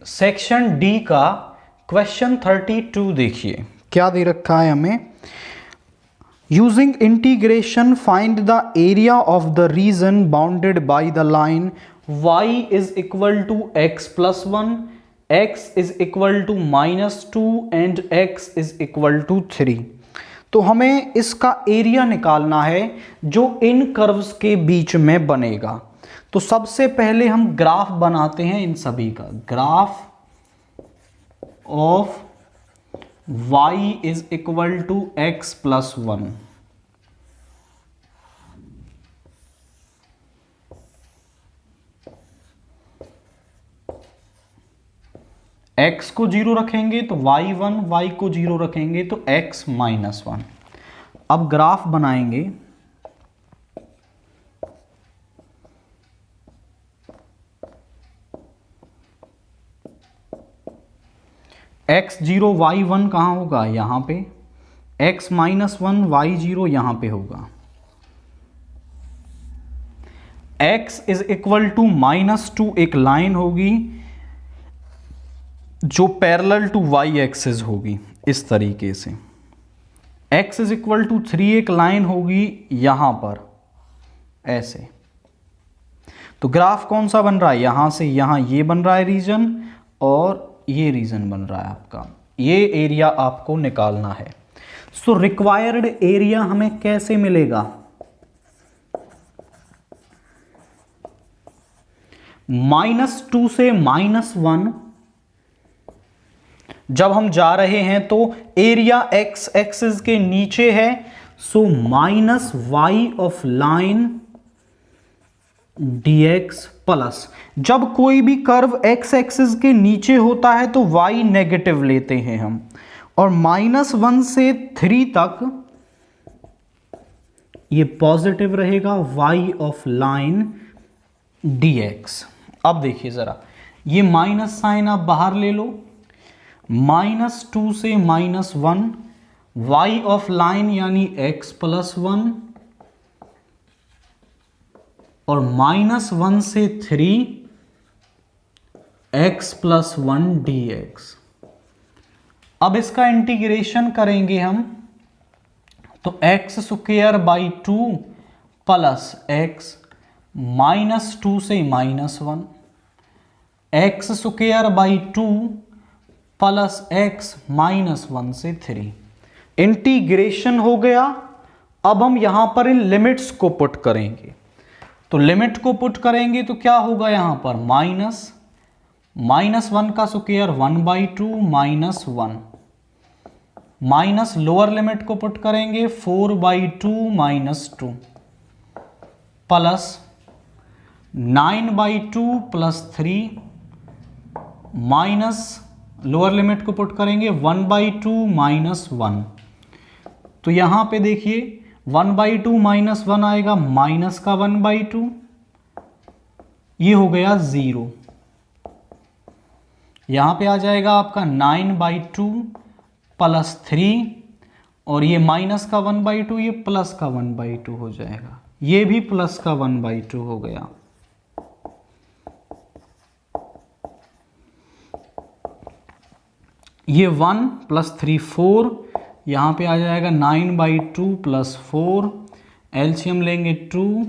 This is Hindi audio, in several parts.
सेक्शन डी का क्वेश्चन 32 देखिए, क्या दे रखा है हमें। Using integration find the area of the region bounded by the line y is equal to x plus 1, x is equal to -2 and x is equal to 3। तो हमें इसका एरिया निकालना है जो इन कर्व्स के बीच में बनेगा। तो सबसे पहले हम ग्राफ बनाते हैं इन सभी का। Graph of y is equal to x plus 1। x को 0 रखेंगे तो y1, y को 0 रखेंगे तो x माइनस 1। अब ग्राफ बनाएंगे। x0 y1 कहाँ होगा, यहां पे। x माइनस 1 y0 यहां पे होगा। x इज इक्वल टू -2 एक लाइन होगी जो पैरेलल टू y एक्सिस होगी इस तरीके से। x इज इक्वल टू 3 एक लाइन होगी यहां पर ऐसे। तो ग्राफ कौन सा बन रहा है, यहां से यहां ये बन रहा है रीजन, और ये रीजन बन रहा है आपका। ये एरिया आपको निकालना है। सो रिक्वायर्ड एरिया हमें कैसे मिलेगा, -2 से -1 जब हम जा रहे हैं तो एरिया x एक्सिस के नीचे है, सो -y of line dx plus, जब कोई भी कर्व x एक्सिस के नीचे होता है तो y नेगेटिव लेते हैं हम, और -1 से 3 तक ये पॉजिटिव रहेगा y ऑफ लाइन dx। अब देखिए जरा, ये माइनस साइन आप बाहर ले लो। -2 से -1 y ऑफ लाइन यानी x प्लस 1, और -1 से 3 x प्लस 1 dx। अब इसका इंटीग्रेशन करेंगे हम तो x square by 2 plus x -2 से -1, x square by 2 plus x -1 से 3। इंटीग्रेशन हो गया। अब हम यहां पर इन लिमिट्स को पुट करेंगे। तो लिमिट को पुट करेंगे तो क्या होगा, यहां पर -1 का स्क्वायर 1/2 -1, माइनस लोअर लिमिट को पुट करेंगे 4/2 -2 plus 9/2 plus 3 minus lower limit को पुट करेंगे 1/2 -1। तो यहां पे देखिए 1/2 -1 आएगा, माइनस का 1/2, ये हो गया 0। यहां पे आ जाएगा आपका 9/2 प्लस 3, और ये माइनस का 1/2, ये प्लस का 1/2 हो जाएगा, ये भी प्लस का 1/2 हो गया। ये 1 प्लस 3 4, यहां पे आ जाएगा 9/2 प्लस 4, एलसीएम लेंगे 2,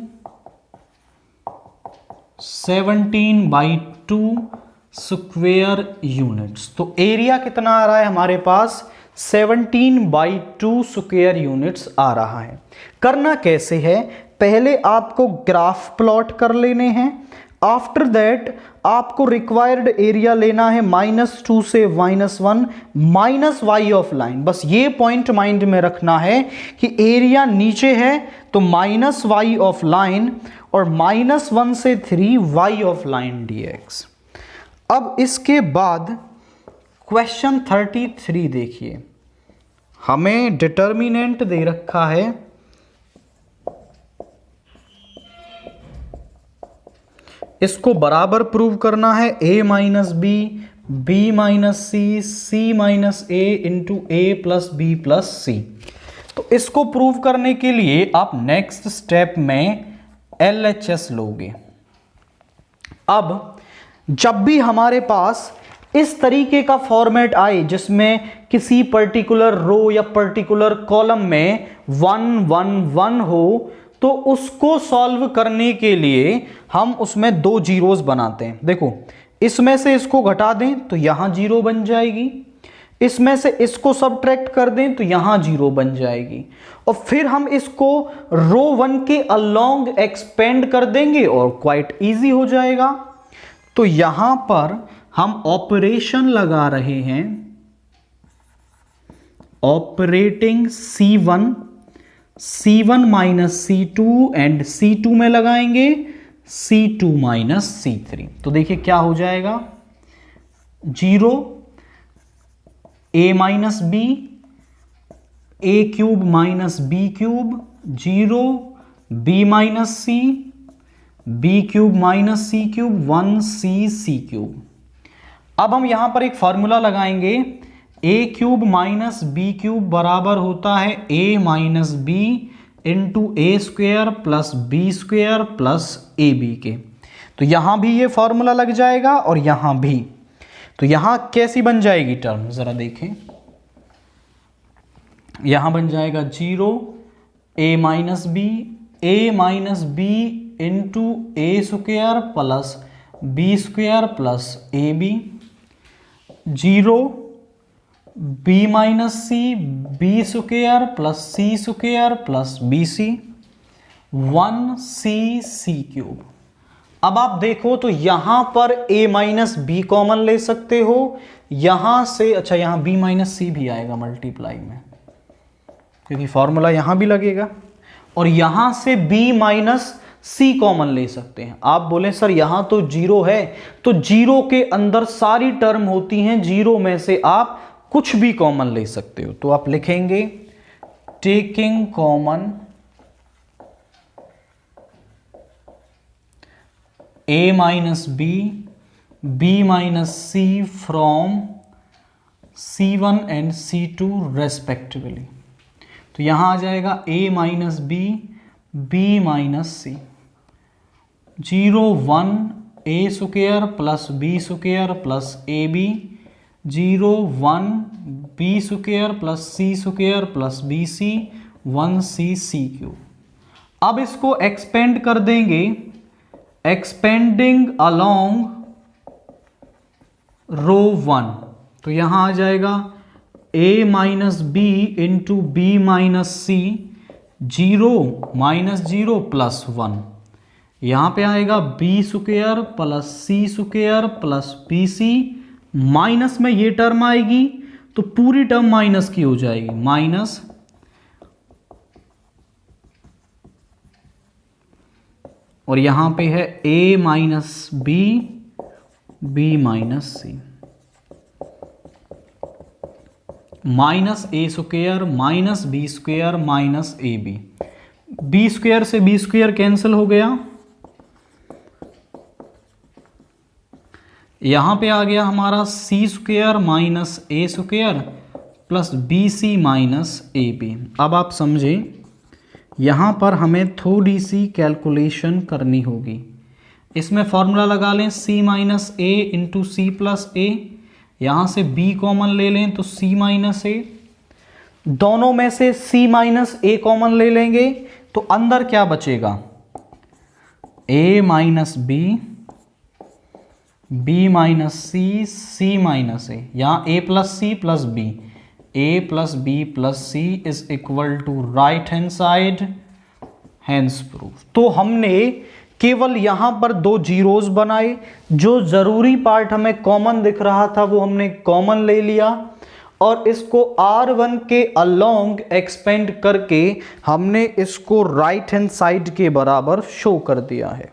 17/2 स्क्वायर यूनिट्स। तो एरिया कितना आ रहा है हमारे पास, 17/2 स्क्वायर यूनिट्स आ रहा है। करना कैसे है, पहले आपको ग्राफ प्लॉट कर लेने हैं। आफ्टर दैट आपको रिक्वायर्ड एरिया लेना है -2 से -1 माइनस y ऑफ लाइन। बस ये पॉइंट माइंड में रखना है कि एरिया नीचे है तो -y ऑफ लाइन, और -1 से 3 y ऑफ लाइन dx। अब इसके बाद क्वेश्चन 33 देखिए, हमें डिटर्मिनेंट दे रखा है इसको बराबर प्रूव करना है a minus B, b minus C, c minus a into a plus B plus C. तो इसको प्रूव करने के लिए आप नेक्स्ट स्टेप में LHS लोगे। अब जब भी हमारे पास इस तरीके का फॉर्मेट आए जिसमें किसी पर्टिकुलर रो या पर्टिकुलर कॉलम में 1 1 1 हो, तो उसको सॉल्व करने के लिए हम उसमें दो जीरोस बनाते हैं। देखो, इसमें से इसको घटा दें तो यहां जीरो बन जाएगी, इसमें से इसको सबट्रैक्ट कर दें तो यहां जीरो बन जाएगी, और फिर हम इसको रो 1 के अलोंग एक्सपेंड कर देंगे और क्वाइट इजी हो जाएगा। तो यहां पर हम ऑपरेशन लगा रहे हैं, operating C1 minus C2 and C2 में लगाएंगे C2 माइनस C3। तो देखिए क्या हो जाएगा, 0 a minus b, a cube minus b cube, 0 b minus c, b cube minus c cube, 1c c cube. अब हम यहां पर एक फॉर्मूला लगाएंगे, a cube minus b cube बराबर होता है a minus B into a square plus b square plus a b के। तो यहां भी ये फॉर्मूला लग जाएगा और यहां भी। तो यहां कैसी बन जाएगी टर्म, जरा देखें, यहां बन जाएगा 0 a minus B into a square plus b square plus a b, 0 b minus c, b square plus C square plus B c, 1c c cube. अब आप देखो तो यहां पर a माइनस बी कॉमन ले सकते हो, यहां से, अच्छा यहां b माइनस सी भी आएगा मल्टीप्लाई में, क्योंकि फॉर्मूला यहां भी लगेगा, और यहां से b माइनस सी कॉमन ले सकते हैं। आप बोले सर यहां तो 0 है, तो 0 के अंदर सारी टर्म होती हैं, 0 में से आप कुछ भी कॉमन ले सकते हो। तो आप लिखेंगे taking common a minus B minus c from C1 and C2 respectively. तो यहां आ जाएगा a minus B minus C, 0 1 a square plus b square plus a b, 0 1 b square plus C square plus B c, 1c c cube. अब इसको एक्सपेंड कर देंगे, एक्सपेंडिंग अलोंग रो 1। तो यहां आ जाएगा a minus B into B minus C, 0 minus 0 plus 1, यहां पे आएगा बी स्क्वेयर प्लस सी square plus B C, minus में ये टर्म आएगी तो पूरी टर्म माइनस की हो जाएगी, माइनस, और यहां पे है a minus B minus C, minus A square minus B square minus A B, B square से बी स्क्वेयर कैंसिल हो गया, यहां पे आ गया हमारा C square minus A square plus B C minus A B. अब आप समझें, यहां पर हमें थोड़ी सी कैलकुलेशन करनी होगी। इसमें फॉर्मूला लगा लें c माइनस ए इंटू सी प्लस ए, यहां से b कॉमन ले लें तो c माइनस ए, दोनों में से c माइनस ए कॉमन ले लेंगे तो अंदर क्या बचेगा, a minus B minus C, C minus A, यहां a plus C plus B, a plus B plus C is equal to right hand side, hence proof. तो हमने केवल यहां पर दो जीरोस बनाए, जो जरूरी पार्ट हमें कॉमन दिख रहा था वो हमने कॉमन ले लिया, और इसको R1 के अलोंग एक्सपेंड करके हमने इसको राइट हैंड साइड के बराबर शो कर दिया है।